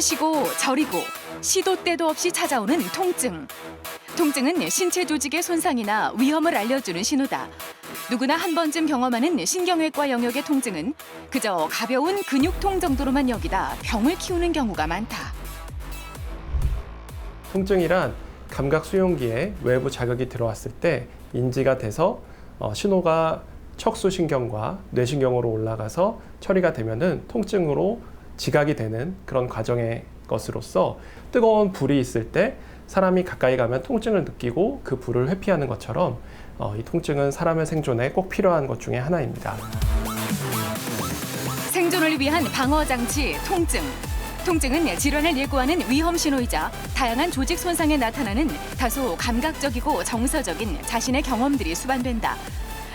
쑤시고 저리고 시도 때도 없이 찾아오는 통증. 통증은 신체 조직의 손상이나 위험을 알려주는 신호다. 누구나 한 번쯤 경험하는 신경외과 영역의 통증은 그저 가벼운 근육통 정도로만 여기다 병을 키우는 경우가 많다. 통증이란 감각 수용기에 외부 자극이 들어왔을 때 인지가 돼서 신호가 척수신경과 뇌신경으로 올라가서 처리가 되면은 통증으로 지각이 되는 그런 과정의 것으로서 뜨거운 불이 있을 때 사람이 가까이 가면 통증을 느끼고 그 불을 회피하는 것처럼 이 통증은 사람의 생존에 꼭 필요한 것 중에 하나입니다. 생존을 위한 방어장치 통증. 통증은 질환을 예고하는 위험 신호이자 다양한 조직 손상에 나타나는 다소 감각적이고 정서적인 자신의 경험들이 수반된다.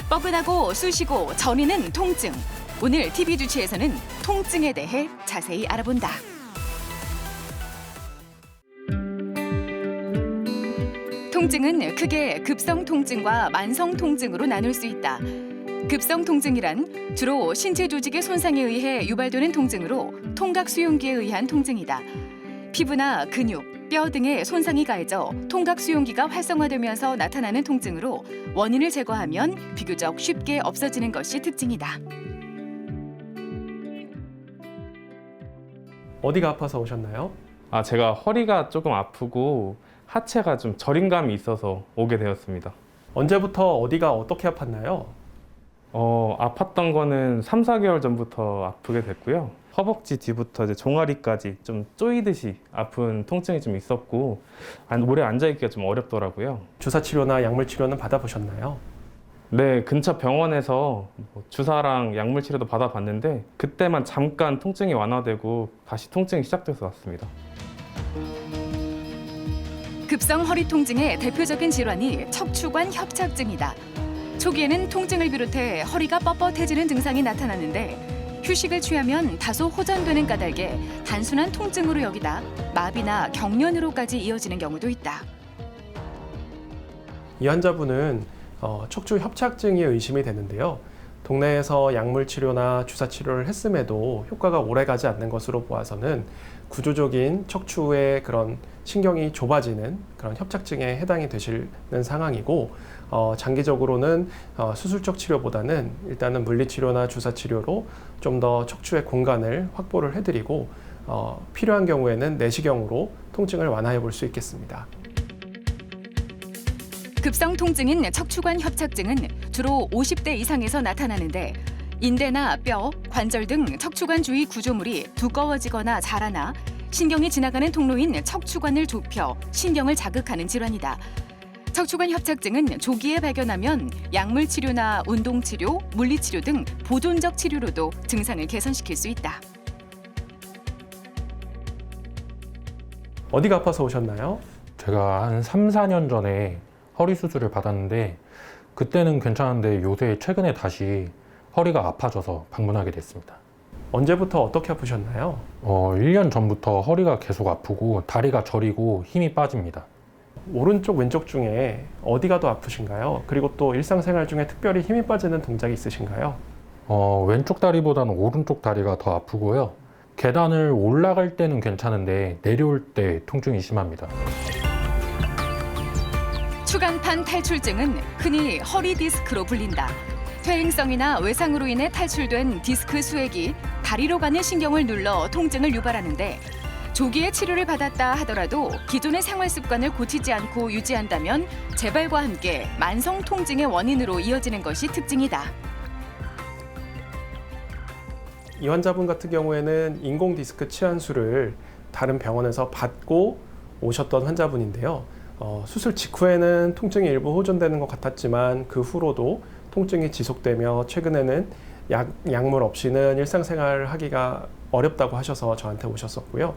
뻐근하고 쑤시고 저리는 통증. 오늘 TV 주치에서는 통증에 대해 자세히 알아본다. 통증은 크게 급성 통증과 만성 통증으로 나눌 수 있다. 급성 통증이란 주로 신체 조직의 손상에 의해 유발되는 통증으로 통각 수용기에 의한 통증이다. 피부나 근육, 뼈 등의 손상이 가해져 통각 수용기가 활성화되면서 나타나는 통증으로 원인을 제거하면 비교적 쉽게 없어지는 것이 특징이다. 어디가 아파서 오셨나요? 제가 허리가 조금 아프고 하체가 좀 저림감이 있어서 오게 되었습니다. 언제부터 어디가 어떻게 아팠나요? 아팠던 거는 3, 4개월 전부터 아프게 됐고요. 허벅지 뒤부터 이제 종아리까지 좀 쪼이듯이 아픈 통증이 좀 있었고 오래 앉아있기가 좀 어렵더라고요. 주사 치료나 약물 치료는 받아보셨나요? 네, 근처 병원에서 주사랑 약물 치료도 받아봤는데 그때만 잠깐 통증이 완화되고 다시 통증이 시작돼서 왔습니다. 급성 허리 통증의 대표적인 질환이 척추관 협착증이다. 초기에는 통증을 비롯해 허리가 뻣뻣해지는 증상이 나타나는데 휴식을 취하면 다소 호전되는 까닭에 단순한 통증으로 여기다 마비나 경련으로까지 이어지는 경우도 있다. 이 환자분은 척추 협착증이 의심이 되는데요. 동네에서 약물 치료나 주사 치료를 했음에도 효과가 오래 가지 않는 것으로 보아서는 구조적인 척추의 그런 신경이 좁아지는 그런 협착증에 해당이 되시는 상황이고 장기적으로는 수술적 치료보다는 일단은 물리치료나 주사치료로 좀 더 척추의 공간을 확보를 해드리고 필요한 경우에는 내시경으로 통증을 완화해 볼 수 있겠습니다. 급성 통증인 척추관 협착증은 주로 50대 이상에서 나타나는데 인대나 뼈, 관절 등 척추관 주위 구조물이 두꺼워지거나 자라나 신경이 지나가는 통로인 척추관을 좁혀 신경을 자극하는 질환이다. 척추관 협착증은 조기에 발견하면 약물 치료나 운동 치료, 물리 치료 등 보존적 치료로도 증상을 개선시킬 수 있다. 어디가 아파서 오셨나요? 제가 한 3, 4년 전에 허리 수술을 받았는데 그때는 괜찮은데 요새 최근에 다시 허리가 아파져서 방문하게 됐습니다. 언제부터 어떻게 아프셨나요? 1년 전부터 허리가 계속 아프고 다리가 저리고 힘이 빠집니다. 오른쪽 왼쪽 중에 어디가 더 아프신가요? 그리고 또 일상생활 중에 특별히 힘이 빠지는 동작이 있으신가요? 왼쪽 다리보다는 오른쪽 다리가 더 아프고요. 계단을 올라갈 때는 괜찮은데 내려올 때 통증이 심합니다. 추간판 탈출증은 흔히 허리 디스크로 불린다. 퇴행성이나 외상으로 인해 탈출된 디스크 수액이 다리로 가는 신경을 눌러 통증을 유발하는데 조기에 치료를 받았다 하더라도 기존의 생활 습관을 고치지 않고 유지한다면 재발과 함께 만성 통증의 원인으로 이어지는 것이 특징이다. 이 환자분 같은 경우에는 인공 디스크 치환술을 다른 병원에서 받고 오셨던 환자분인데요. 수술 직후에는 통증이 일부 호전되는 것 같았지만 그 후로도 통증이 지속되며 최근에는 약물 없이는 일상생활을 하기가 어렵다고 하셔서 저한테 오셨었고요.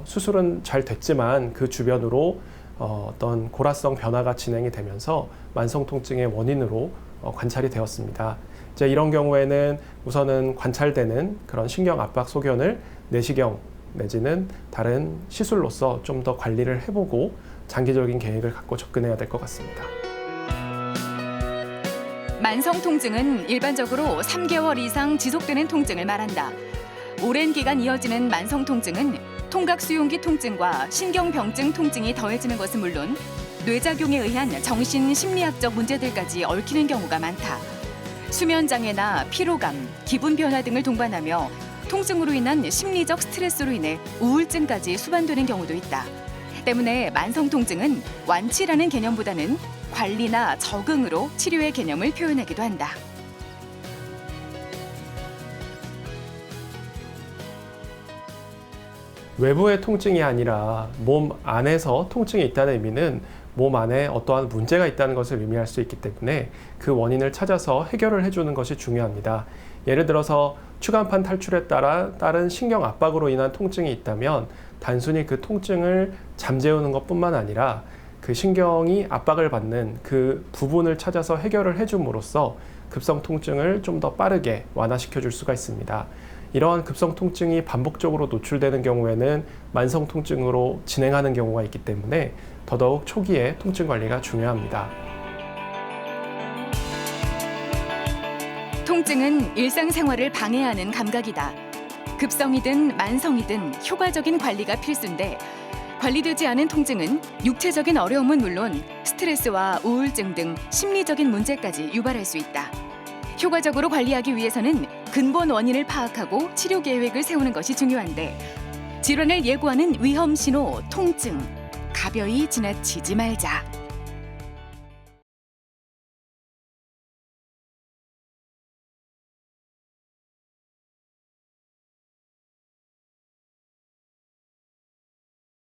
수술은 잘 됐지만 그 주변으로 어떤 골화성 변화가 진행이 되면서 만성 통증의 원인으로 관찰이 되었습니다. 이제 이런 경우에는 우선은 관찰되는 그런 신경 압박 소견을 내시경 내지는 다른 시술로서 좀 더 관리를 해보고 장기적인 계획을 갖고 접근해야 될 것 같습니다. 만성 통증은 일반적으로 3개월 이상 지속되는 통증을 말한다. 오랜 기간 이어지는 만성 통증은 통각수용기 통증과 신경병증 통증이 더해지는 것은 물론 뇌작용에 의한 정신 심리학적 문제들까지 얽히는 경우가 많다. 수면장애나 피로감, 기분 변화 등을 동반하며 통증으로 인한 심리적 스트레스로 인해 우울증까지 수반되는 경우도 있다. 때문에 만성 통증은 완치라는 개념보다는 관리나 적응으로 치료의 개념을 표현하기도 한다. 외부의 통증이 아니라 몸 안에서 통증이 있다는 의미는 몸 안에 어떠한 문제가 있다는 것을 의미할 수 있기 때문에 그 원인을 찾아서 해결을 해주는 것이 중요합니다. 예를 들어서 추간판 탈출에 따른 신경 압박으로 인한 통증이 있다면 단순히 그 통증을 잠재우는 것뿐만 아니라 그 신경이 압박을 받는 그 부분을 찾아서 해결을 해줌으로써 급성 통증을 좀 더 빠르게 완화시켜 줄 수가 있습니다. 이러한 급성 통증이 반복적으로 노출되는 경우에는 만성 통증으로 진행하는 경우가 있기 때문에 더더욱 초기에 통증 관리가 중요합니다. 통증은 일상생활을 방해하는 감각이다. 급성이든 만성이든 효과적인 관리가 필수인데 관리되지 않은 통증은 육체적인 어려움은 물론 스트레스와 우울증 등 심리적인 문제까지 유발할 수 있다. 효과적으로 관리하기 위해서는 근본 원인을 파악하고 치료 계획을 세우는 것이 중요한데 질환을 예고하는 위험 신호, 통증, 가벼이 지나치지 말자.